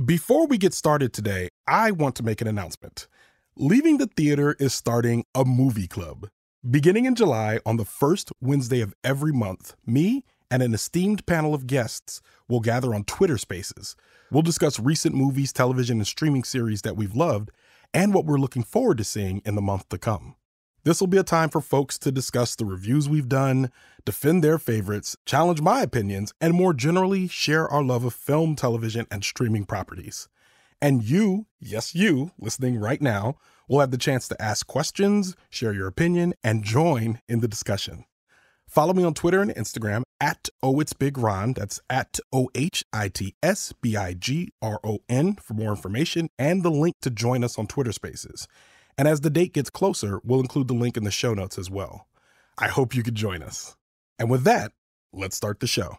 Before we get started today, I want to make an announcement. Leaving the Theater is starting a movie club. Beginning in July, on the first Wednesday of every month, me and an esteemed panel of guests will gather on Twitter Spaces. We'll discuss recent movies, television, and streaming series that we've loved and what we're looking forward to seeing in the month to come. This will be a time for folks to discuss the reviews we've done, defend their favorites, challenge my opinions, and more generally share our love of film, television, and streaming properties. And you, yes you, listening right now, will have the chance to ask questions, share your opinion, and join in the discussion. Follow me on Twitter and Instagram at OHitsBigRon, that's at OHITSBIGRON for more information and the link to join us on Twitter Spaces. And as the date gets closer, we'll include the link in the show notes as well. I hope you could join us. And with that, let's start the show.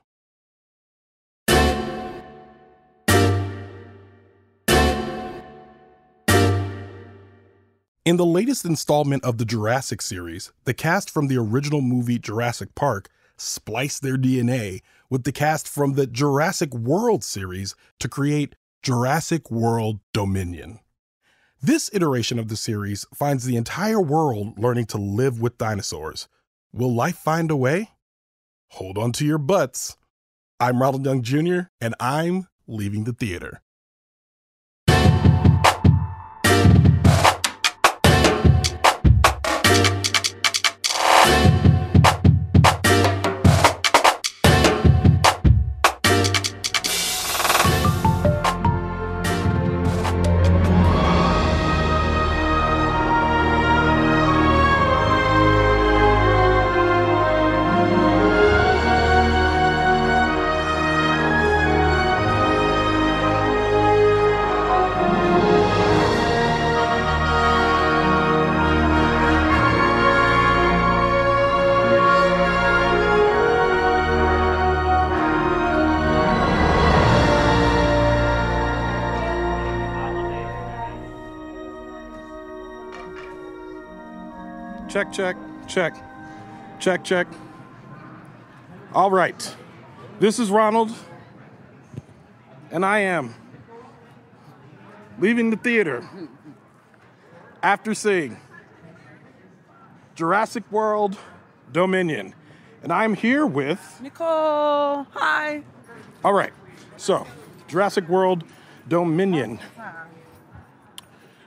In the latest installment of the Jurassic series, the cast from the original movie Jurassic Park spliced their DNA with the cast from the Jurassic World series to create Jurassic World Dominion. This iteration of the series finds the entire world learning to live with dinosaurs. Will life find a way? Hold on to your butts. I'm Ronald Young Jr., and I'm leaving the theater. Check, check, check, check, check. All right, this is Ronald, and I am leaving the theater after seeing Jurassic World Dominion, and I'm here with Nichole. Hi. All right, so Jurassic World Dominion.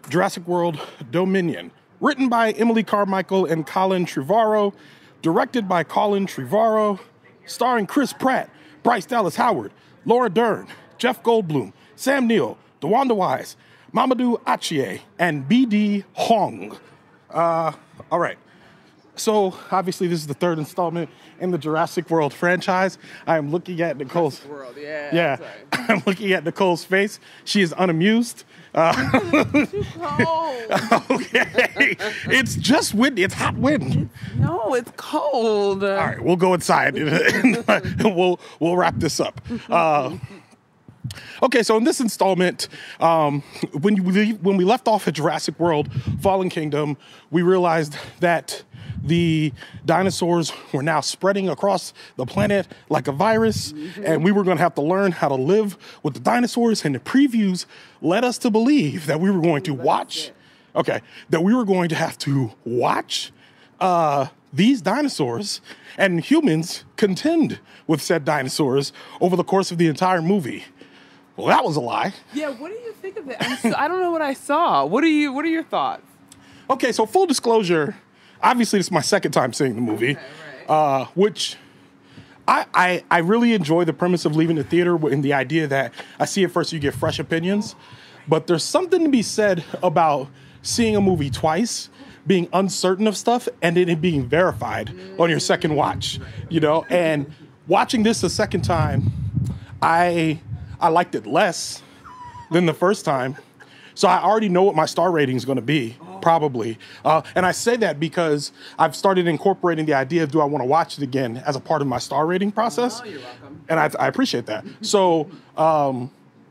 Jurassic World Dominion. Written by Emily Carmichel and Colin Trevorrow, directed by Colin Trevorrow, starring Chris Pratt, Bryce Dallas Howard, Laura Dern, Jeff Goldblum, Sam Neill, DeWanda, Mamadou Athie, and B.D. Wong. All right. So, obviously, this is the third installment in the Jurassic World franchise. I am looking at Nichole's... World, yeah. I'm looking at Nichole's face. She is unamused. It's too cold. Okay. It's just windy. It's hot wind. No, it's cold. All right, we'll go inside and we'll wrap this up. Okay, so in this installment, when we left off at Jurassic World Fallen Kingdom, we realized that the dinosaurs were now spreading across the planet like a virus, and we were going to have to learn how to live with the dinosaurs, and the previews led us to believe that we were going to have to watch these dinosaurs and humans contend with said dinosaurs over the course of the entire movie. Well, that was a lie. Yeah, what do you think of it? I don't know what I saw. What are your thoughts? Okay, so full disclosure, obviously this is my second time seeing the movie, okay, right. Which I really enjoy the premise of leaving the theater in the idea that I see it first, you get fresh opinions, but there's something to be said about seeing a movie twice, being uncertain of stuff, and then it being verified on your second watch, you know? And watching this a second time, I liked it less than the first time. So I already know what my star rating is going to be, probably. And I say that because I've started incorporating the idea of do I want to watch it again as a part of my star rating process. Oh, you're welcome. And I appreciate that. So,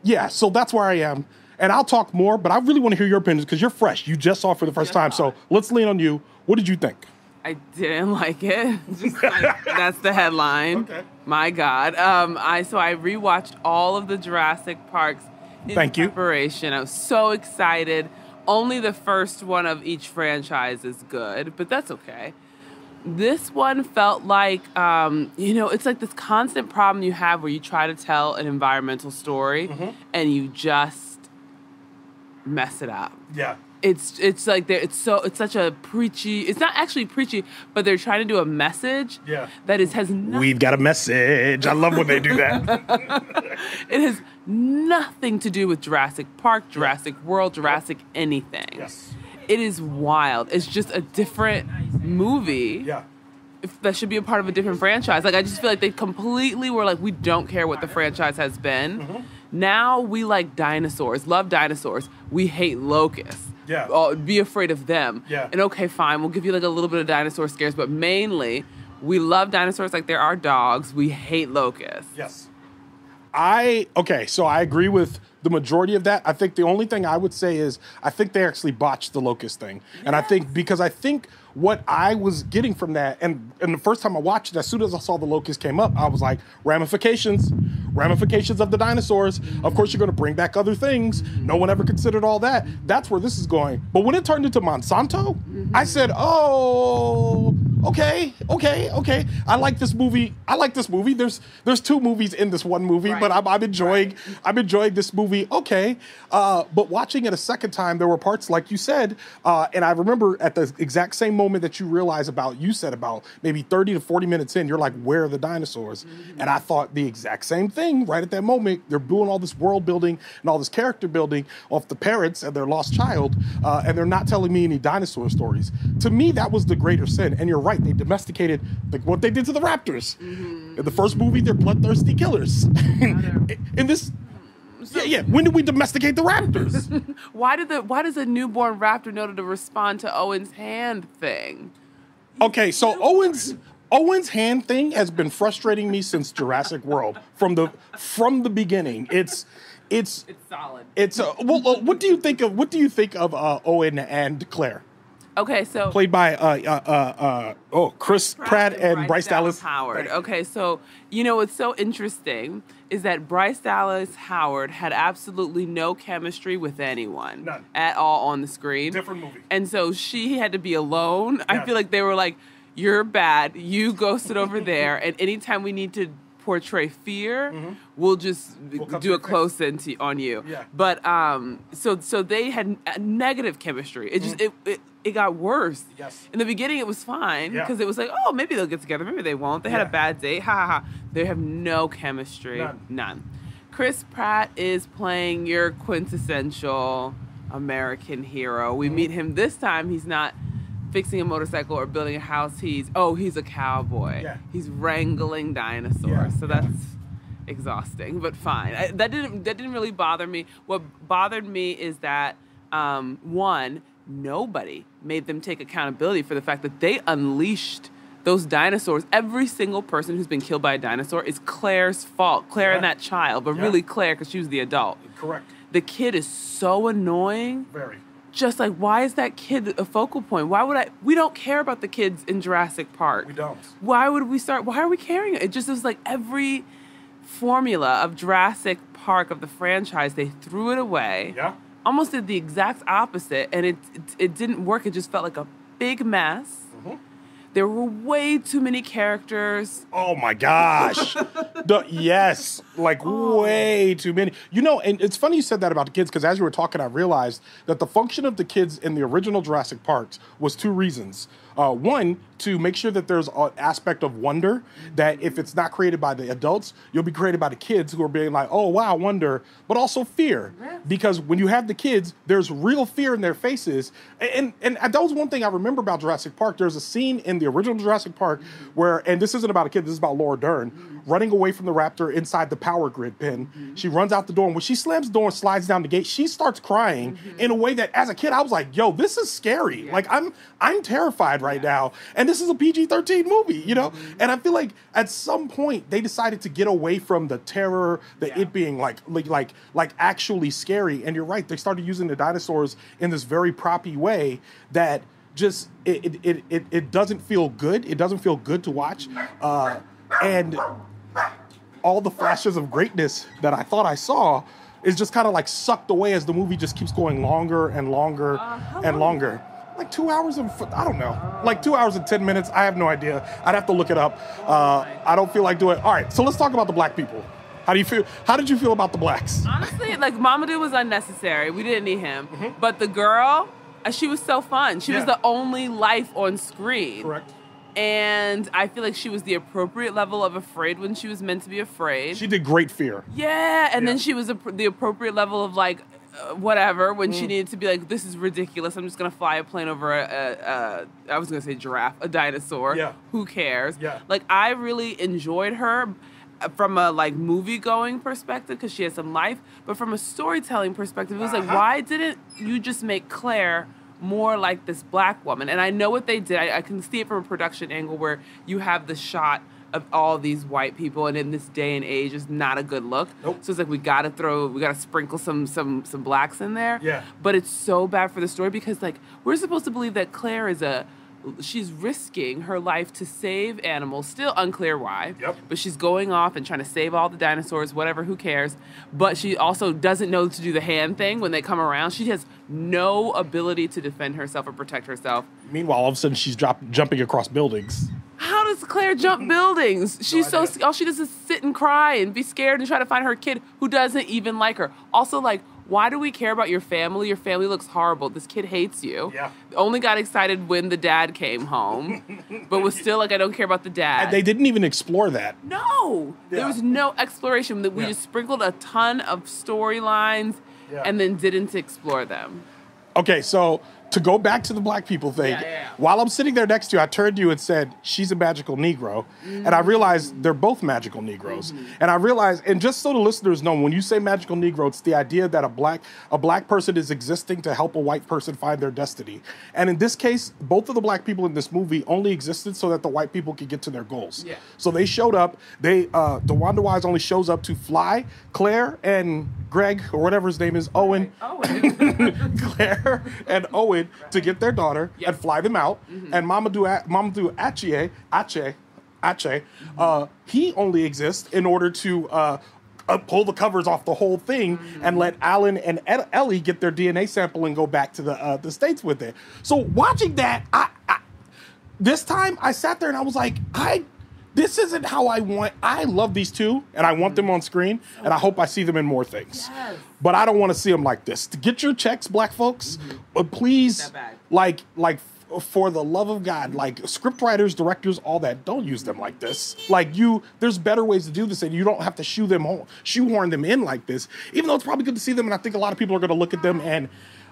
yeah, so that's where I am. And I'll talk more, but I really want to hear your opinions because you're fresh. You just saw it for the first time. So let's lean on you. What did you think? I didn't like it. Just like, that's the headline. Okay. My God. So I rewatched all of the Jurassic Parks Thank you. Preparation. I was so excited. Only the first one of each franchise is good, but that's okay. This one felt like, it's like this constant problem you have where you try to tell an environmental story and you just mess it up. Yeah. It's like it's such a preachy. It's not actually preachy, but they're trying to do a message. Yeah. That has nothing. We've got a message. I love when they do that. It has nothing to do with Jurassic Park, Jurassic World, Jurassic anything. Yes. It is wild. It's just a different movie. Yeah. That should be a part of a different franchise. Like, I just feel like they completely were like, we don't care what the franchise has been. Now we like dinosaurs, love dinosaurs. We hate locusts. Yeah. Be afraid of them. Yeah. And okay, fine, we'll give you like a little bit of dinosaur scares, but mainly we love dinosaurs like they're our dogs. We hate locusts. Yes. So I agree with the majority of that. I think the only thing I would say is I think they actually botched the locust thing. And I think what I was getting from that, and the first time I watched it, as soon as I saw the locust came up, I was like, ramifications of the dinosaurs. Of course, you're going to bring back other things. No one ever considered all that. That's where this is going. But when it turned into Monsanto, I said, oh, okay. I like this movie. There's two movies in this one movie, but I'm enjoying this movie. Okay. But watching it a second time, there were parts, like you said, and I remember at the exact same moment that you realize about maybe 30 to 40 minutes in, you're like, where are the dinosaurs? And I thought the exact same thing right at that moment. They're doing all this world building and all this character building off the parents and their lost child, and they're not telling me any dinosaur stories. To me, that was the greater sin. And you're right, they domesticated what they did to the raptors. In the first movie, they're bloodthirsty killers. In this... When did we domesticate the raptors? Why does a newborn raptor know to respond to Owen's hand thing? Okay, so Owen's hand thing has been frustrating me since Jurassic World from the beginning. It's solid. What do you think of Owen and Claire? Okay, so played by Chris Pratt and Bryce Dallas Howard. Okay, so what's so interesting is that Bryce Dallas Howard had absolutely no chemistry with anyone. None. At all on the screen. Different movie. And so she had to be alone. Yeah. I feel like they were like, you're bad, you go sit over there, and anytime we need to portray fear, we'll just do a close in on you. Yeah. But so they had a negative chemistry. It just it got worse. Yes. In the beginning, it was fine because it was like, oh, maybe they'll get together, maybe they won't. They had a bad date. Ha ha ha. They have no chemistry. None. Chris Pratt is playing your quintessential American hero. We meet him this time. He's not fixing a motorcycle or building a house. He's a cowboy. Yeah. He's wrangling dinosaurs. Yeah. So that's exhausting, but fine. That didn't really bother me. What bothered me is that one, nobody made them take accountability for the fact that they unleashed those dinosaurs. Every single person who's been killed by a dinosaur is Claire's fault. Claire and that child, but really Claire because she was the adult. Correct. The kid is so annoying. Very. Just like, why is that kid a focal point? We don't care about the kids in Jurassic Park. We don't. Why are we caring? It was like every formula of Jurassic Park, of the franchise, they threw it away. Yeah. Almost did the exact opposite, and it didn't work. It just felt like a big mess. There were way too many characters. Oh my gosh. Yes, way too many. And it's funny you said that about the kids, because as you were talking, I realized that the function of the kids in the original Jurassic Parks was two reasons. One, to make sure that there's an aspect of wonder, that if it's not created by the adults, you'll be created by the kids who are being like, oh, wow, wonder, but also fear. Because when you have the kids, there's real fear in their faces. And that was one thing I remember about Jurassic Park. There's a scene in the original Jurassic Park where, and this isn't about a kid, this is about Laura Dern, running away from the raptor inside the power grid pen. She runs out the door, and when she slams the door and slides down the gate, she starts crying in a way that, as a kid, I was like, yo, this is scary. Like, I'm terrified right now. And this is a PG-13 movie, And I feel like at some point they decided to get away from the terror, it being like actually scary. And you're right, they started using the dinosaurs in this very proppy way that just it doesn't feel good. It doesn't feel good to watch. And all the flashes of greatness that I thought I saw, is just kind of like sucked away as the movie just keeps going longer and longer and longer. Like 2 hours and, I don't know, like 2 hours and 10 minutes. I have no idea. I'd have to look it up. I don't feel like doing it. All right, so let's talk about the black people. How do you feel? How did you feel about the blacks? Honestly, like Mamadou was unnecessary. We didn't need him. But the girl, she was so fun. She was the only life on screen. Correct. And I feel like she was the appropriate level of afraid when she was meant to be afraid. She did great fear. Yeah, and then she was the appropriate level of like whatever when she needed to be like, this is ridiculous. I'm just gonna fly a plane over I was gonna say giraffe, a dinosaur. Yeah. Who cares? Yeah. Like I really enjoyed her from a like movie going perspective because she had some life, but from a storytelling perspective, it was like, why didn't you just make Claire more like this black woman? And I know what they did. I can see it from a production angle where you have the shot of all these white people, and in this day and age, it's not a good look. Nope. So it's like we gotta sprinkle some blacks in there. Yeah. But it's so bad for the story because like we're supposed to believe that Claire is she's risking her life to save animals. Still unclear why. Yep. But she's going off and trying to save all the dinosaurs, whatever, who cares. But she also doesn't know to do the hand thing when they come around. She has no ability to defend herself or protect herself. Meanwhile, all of a sudden, she's jumping across buildings. How does Claire jump buildings? She's all she does is sit and cry and be scared and try to find her kid who doesn't even like her. Also, like, why do we care about your family? Your family looks horrible. This kid hates you. Yeah. Only got excited when the dad came home, but was still like, I don't care about the dad. And they didn't even explore that. No. Yeah. There was no exploration. We just sprinkled a ton of storylines and then didn't explore them. Okay, so to go back to the black people thing, while I'm sitting there next to you, I turned to you and said, she's a magical Negro. And I realized they're both magical Negroes. And I realized, and just so the listeners know, when you say magical Negro, it's the idea that a black person is existing to help a white person find their destiny. And in this case, both of the black people in this movie only existed so that the white people could get to their goals. Yeah. So they showed up. DeWanda Wise only shows up to fly Claire and Greg, or whatever his name is, Owen. Claire and Owen to get their daughter and fly them out. And Mamadou Athie, he only exists in order to pull the covers off the whole thing and let Alan and Ellie get their DNA sample and go back to the States with it. So watching that, this time I sat there and I was like, this isn't how I want. I love these two, and I want them on screen, and I hope I see them in more things. Yes. But I don't want to see them like this. To get your checks, black folks, but please, like for the love of God, like scriptwriters, directors, all that, don't use them like this. Like there's better ways to do this, and you don't have to shoehorn them in like this. Even though it's probably good to see them, and I think a lot of people are going to look at them and.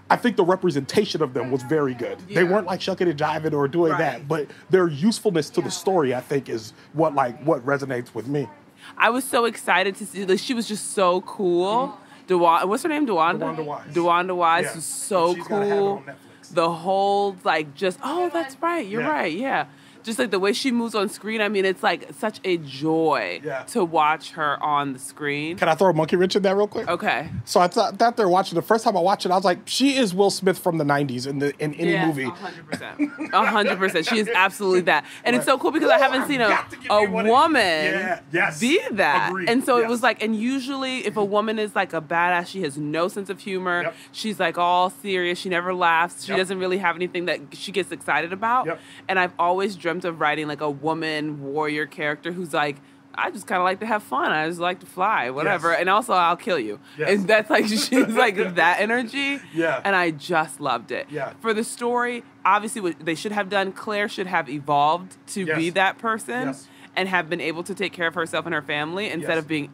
I think the representation of them was very good. Yeah. They weren't like shucking and jiving or doing that, but their usefulness to the story, I think, is what resonates with me. I was so excited to see. Like, she was just so cool. What's her name? DeWanda Wise. DeWanda Wise was so cool. The whole that's right. You're right. Yeah. Just like the way she moves on screen, I mean, it's like such a joy to watch her on the screen. Can I throw a monkey wrench in that real quick? Okay. So I thought they're watching. The first time I watched it, I was like, she is Will Smith from the 90s in any movie. 100%. 100%. She is absolutely that. And it's so cool because I haven't seen a woman be that. Agreed. And so it was like, and usually if a woman is like a badass, she has no sense of humor. Yep. She's like all serious. She never laughs. She doesn't really have anything that she gets excited about. Yep. And I've always dreamt of writing like a woman warrior character who's like, I just kind of like to have fun. I just like to fly, whatever. Yes. And also, I'll kill you. Yes. And that's like, she's like that energy. Yeah. And I just loved it. Yeah. For the story, obviously, what they should have done, Claire should have evolved to be that person and have been able to take care of herself and her family instead of being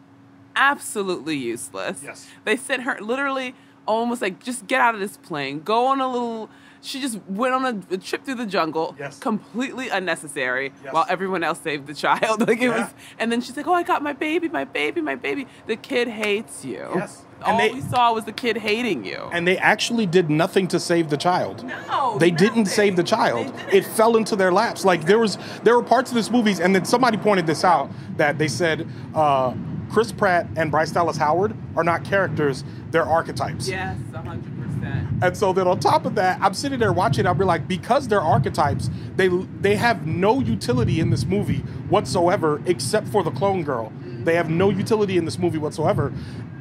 absolutely useless. Yes. They sent her literally almost like, just get out of this plane. Go on a little... She just went on a trip through the jungle, completely unnecessary, while everyone else saved the child. Like it was, and then she's like, "Oh, I got my baby, my baby, my baby." The kid hates you. Yes. All we saw was the kid hating you. And they actually did nothing to save the child. No, they didn't save the child. It fell into their laps. Like there were parts of this movie, and then somebody pointed this out that they said Chris Pratt and Bryce Dallas Howard are not characters; they're archetypes. Yes, 100%. And so then on top of that, I'm sitting there watching, I'll be like, because they're archetypes, they have no utility in this movie whatsoever except for the clone girl. They have no utility in this movie whatsoever.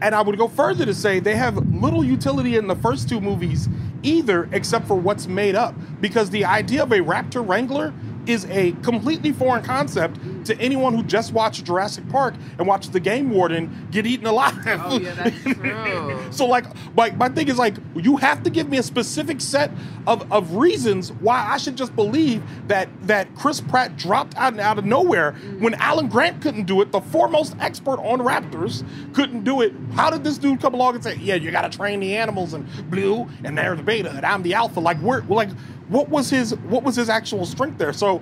And I would go further to say they have little utility in the first two movies either, except for what's made up. Because the idea of a raptor wrangler is a completely foreign concept to anyone who just watched Jurassic Park and watched the game warden get eaten alive. Oh, yeah, that's true. So, like, my thing is, like, you have to give me a specific set of reasons why I should just believe that Chris Pratt dropped out of nowhere when Alan Grant couldn't do it, the foremost expert on raptors couldn't do it. How did this dude come along and say, yeah, you got to train the animals and blue, and they're the beta, and I'm the alpha? Like, what was his actual strength there? So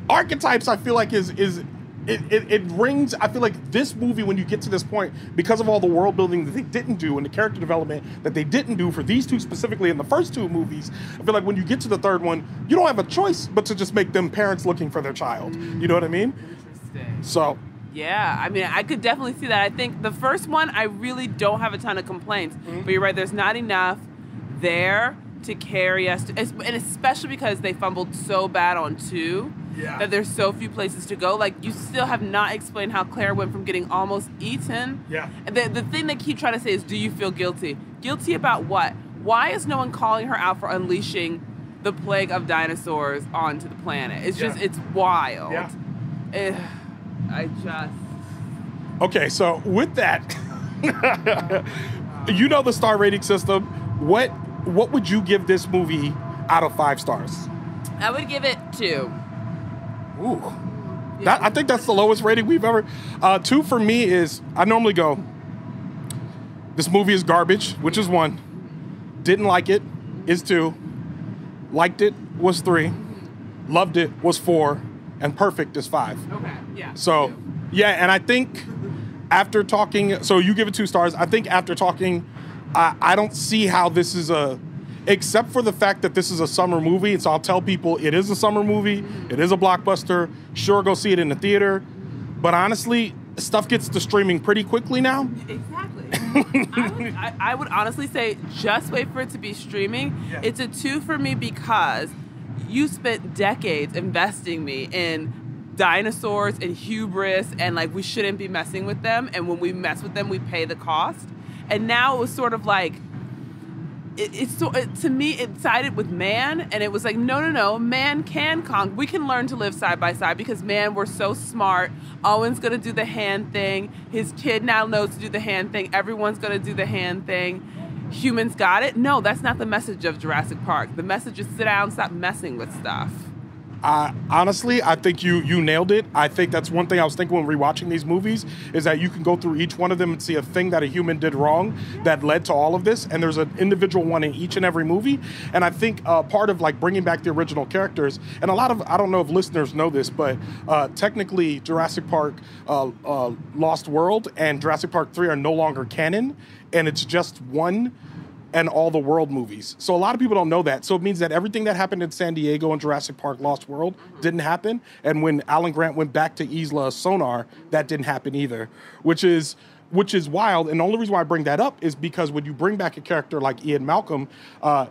archetypes, I feel like it rings. I feel like this movie, when you get to this point, because of all the world building that they didn't do and the character development that they didn't do for these two specifically in the first two movies, I feel like when you get to the third one, you don't have a choice but to just make them parents looking for their child. You know what I mean? Interesting. So. Yeah, I mean, I could definitely see that. I think the first one, I really don't have a ton of complaints. But you're right, there's not enough there to carry us, and especially because they fumbled so bad on 2 that there's so few places to go. Like, you still have not explained how Claire went from getting almost eaten. Yeah. The thing they keep trying to say is, do you feel guilty? Guilty about what? Why is no one calling her out for unleashing the plague of dinosaurs onto the planet? It's just, it's wild. Yeah. Okay, so with that, you know the star rating system. What would you give this movie out of 5 stars? I would give it 2. Ooh. Yeah. I think that's the lowest rating we've ever... 2 for me is... I normally go, this movie is garbage, which is 1. Didn't like it is 2. Liked it was 3. Loved it was 4. And perfect is 5. Okay, yeah. So, yeah, and I think after talking... So you give it 2 stars. I think after talking... I don't see how this is except for the fact that this is a summer movie. So I'll tell people it is a summer movie. It is a blockbuster. Sure, go see it in the theater. But honestly, stuff gets to streaming pretty quickly now. Exactly. I would honestly say just wait for it to be streaming. Yeah. It's a 2 for me because you spent decades investing me in dinosaurs and hubris and, like, we shouldn't be messing with them. And when we mess with them, we pay the cost. And now it was sort of like, to me, it sided with man, and it was like, no, man can conquer. We can learn to live side by side because, man, we're so smart. Owen's going to do the hand thing. His kid now knows to do the hand thing. Everyone's going to do the hand thing. Humans got it. No, that's not the message of Jurassic Park. The message is sit down, stop messing with stuff. Honestly, I think you nailed it. I think that's one thing I was thinking when rewatching these movies is that you can go through each one of them and see a thing that a human did wrong that led to all of this, and there's an individual one in each and every movie. And I think part of, like, bringing back the original characters, and a lot of, I don't know if listeners know this, but technically Jurassic Park Lost World and Jurassic Park 3 are no longer canon, and it's just one and all the world movies. So a lot of people don't know that. So it means that everything that happened in San Diego and Jurassic Park Lost World didn't happen. And when Alan Grant went back to Isla Sonar, that didn't happen either, which is wild. And the only reason why I bring that up is because when you bring back a character like Ian Malcolm,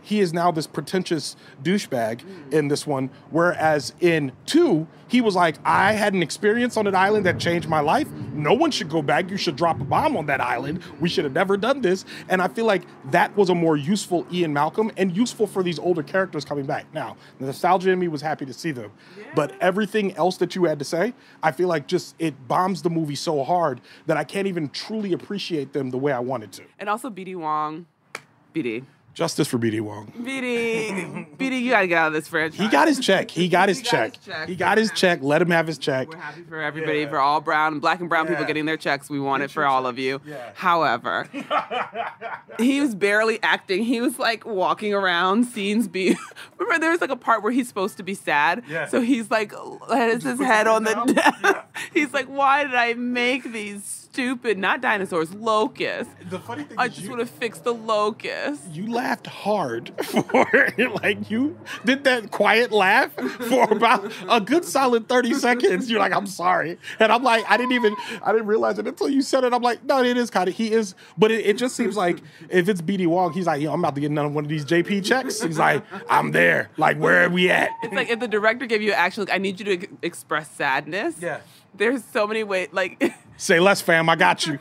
he is now this pretentious douchebag in this one, whereas in 2, he was like, I had an experience on an island that changed my life. No one should go back. You should drop a bomb on that island. We should have never done this. And I feel like that was a more useful Ian Malcolm and useful for these older characters coming back. Now, the nostalgia in me was happy to see them. Yeah. But everything else that you had to say, I feel like just it bombs the movie so hard that I can't even truly appreciate them the way I wanted to. And also BD Wong. BD. Justice for BD Wong. BD, you gotta get out of this franchise. He got his check. He got his check. Let him have his check. We're happy for everybody, for all black and brown people getting their checks. We want it for all of you. Yeah. However, he was barely acting. He was like walking around, scenes remember there was like a part where he's supposed to be sad. Yeah. So he's like, has his head on the desk. Yeah. He's like, why did I make these stupid, not dinosaurs, locusts? The funny thing I just would have fixed the locusts. You laughed hard for, like, you did that quiet laugh for about a good solid 30 seconds. You're like, I'm sorry. And I'm like, I didn't realize it until you said it. I'm like, no, it is kind of, he is, but it just seems like if it's BD Wong, he's like, I'm about to get another one of these JP checks. He's like, I'm there. Like, where are we at? It's like if the director gave you I need you to express sadness. Yeah. There's so many ways, like... Say less, fam. I got you.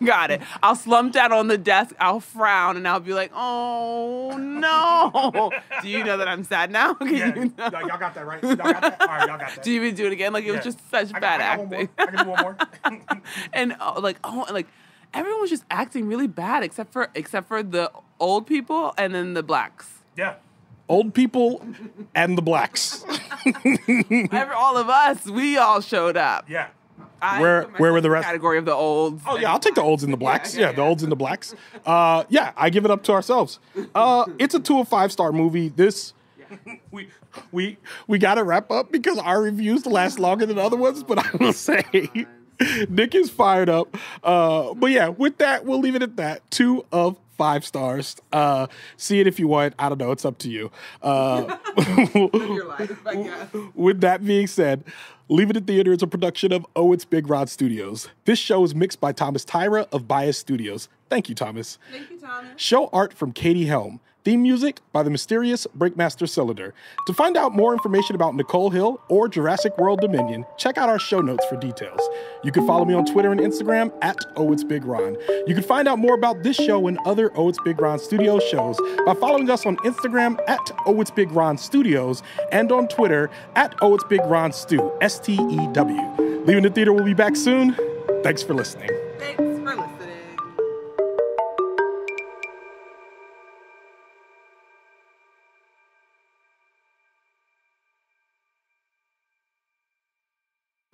Got it. I'll slump down on the desk, I'll frown, and I'll be like, oh, no. Do you know that I'm sad now? Yeah, you know? y'all got that, right? Y'all got that? All right, y'all got that. Do you even do it again? Like, it was just such bad acting. I can do one more. And, everyone was just acting really bad except for the old people and then the blacks. Yeah. Old people and the blacks. All of us, we all showed up. Yeah. Where were the rest? Category of the olds. Oh yeah, I'll take the olds and the blacks. Yeah, the olds and the blacks. Yeah, I give it up to ourselves. It's a 2 of 5 star movie. This we got to wrap up because our reviews last longer than other ones. But I will say, Nick is fired up. But yeah, with that, we'll leave it at that. 2 of 5 stars. See it if you want. I don't know. It's up to you. Your life, I guess. With that being said, Leave It at Theater is a production of Oh It's Big Rod Studios. This show is mixed by Thomas Tyra of Bias Studios. Thank you, Thomas. Thank you, Thomas. Show art from Katie Helm. Theme music by the mysterious Breakmaster Cylinder. To find out more information about Nichole Hill or Jurassic World Dominion, check out our show notes for details. You can follow me on Twitter and Instagram at Oh It's Big Ron. You can find out more about this show and other Oh It's Big Ron Studios shows by following us on Instagram at Oh It's Big Ron Studios and on Twitter at Oh It's Big Ron Stew, STEW. Leaving the Theater will be back soon. Thanks for listening. Thanks for listening.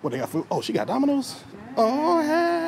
What, they got food? Oh, she got Domino's? Oh, hey.